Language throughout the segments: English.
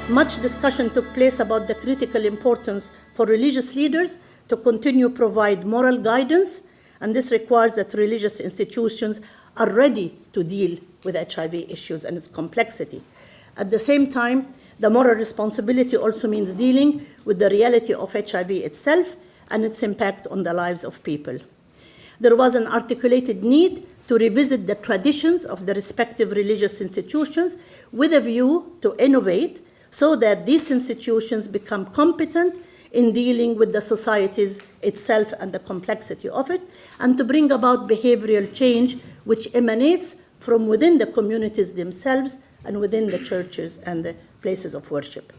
Much discussion took place about the critical importance for religious leaders to continue to provide moral guidance, and this requires that religious institutions are ready to deal with HIV issues and its complexity. At the same time, the moral responsibility also means dealing with the reality of HIV itself and its impact on the lives of people. There was an articulated need to revisit the traditions of the respective religious institutions with a view to innovate so that these institutions become competent in dealing with the societies itself and the complexity of it, and to bring about behavioral change which emanates from within the communities themselves and within the churches and the places of worship.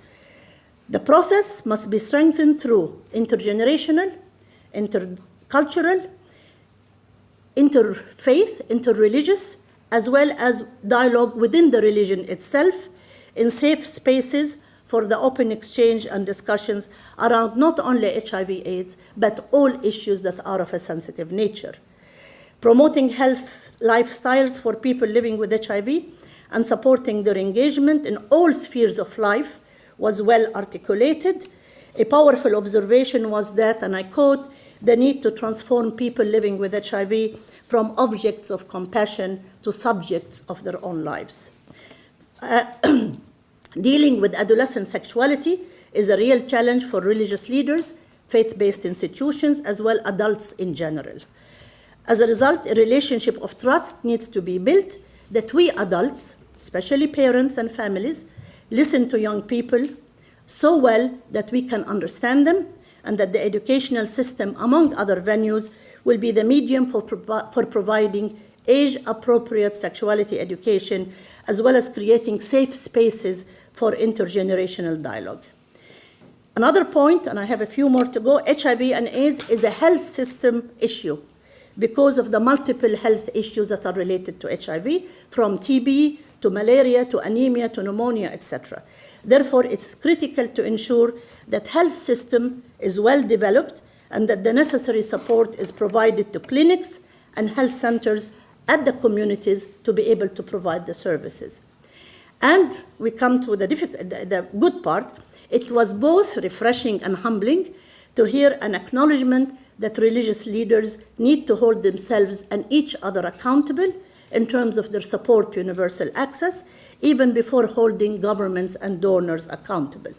The process must be strengthened through intergenerational, intercultural, interfaith, interreligious, as well as dialogue within the religion itself, in safe spaces for the open exchange and discussions around not only HIV/AIDS, but all issues that are of a sensitive nature. Promoting health lifestyles for people living with HIV and supporting their engagement in all spheres of life was well articulated. A powerful observation was that, and I quote, the need to transform people living with HIV from objects of compassion to subjects of their own lives. Dealing with adolescent sexuality is a real challenge for religious leaders, faith-based institutions, as well as adults in general. As a result, a relationship of trust needs to be built that we adults, especially parents and families, listen to young people so well that we can understand them, and that the educational system, among other venues, will be the medium for providing age-appropriate sexuality education, as well as creating safe spaces for intergenerational dialogue. Another point, and I have a few more to go, HIV and AIDS is a health system issue because of the multiple health issues that are related to HIV, from TB to malaria to anemia to pneumonia, etc. Therefore, it's critical to ensure that health system is well developed and that the necessary support is provided to clinics and health centers at the communities to be able to provide the services. And we come to the good part. It was both refreshing and humbling to hear an acknowledgement that religious leaders need to hold themselves and each other accountable in terms of their support to universal access, even before holding governments and donors accountable.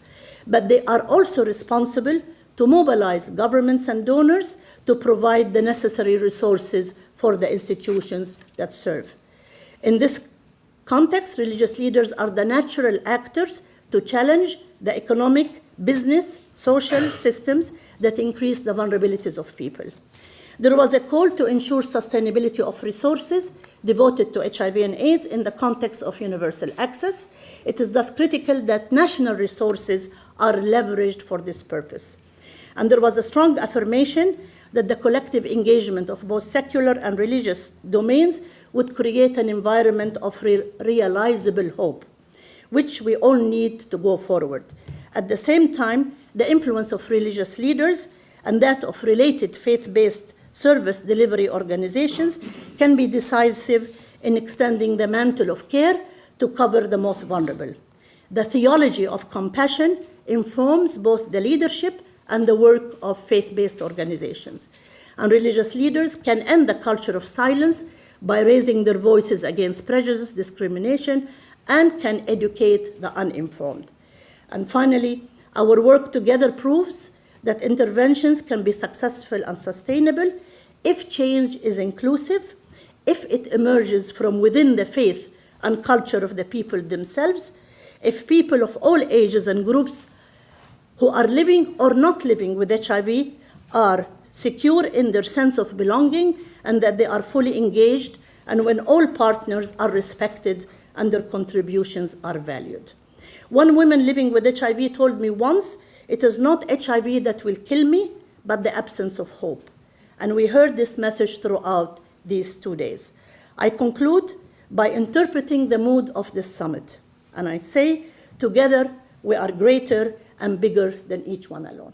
But they are also responsible to mobilize governments and donors to provide the necessary resources for the institutions that serve. In this context, religious leaders are the natural actors to challenge the economic, business, social systems that increase the vulnerabilities of people. There was a call to ensure sustainability of resources devoted to HIV and AIDS in the context of universal access. It is thus critical that national resources are leveraged for this purpose. And there was a strong affirmation that the collective engagement of both secular and religious domains would create an environment of realizable hope, which we all need to go forward. At the same time, the influence of religious leaders and that of related faith-based service delivery organizations can be decisive in extending the mantle of care to cover the most vulnerable. The theology of compassion informs both the leadership and the work of faith-based organizations. And religious leaders can end the culture of silence by raising their voices against prejudice, discrimination, and can educate the uninformed. And finally, our work together proves that interventions can be successful and sustainable if change is inclusive, if it emerges from within the faith and culture of the people themselves, if people of all ages and groups who are living or not living with HIV are secure in their sense of belonging and that they are fully engaged, and when all partners are respected and their contributions are valued. One woman living with HIV told me once, "It is not HIV that will kill me, but the absence of hope." And we heard this message throughout these 2 days. I conclude by interpreting the mood of this summit. And I say, together we are greater and bigger than each one alone.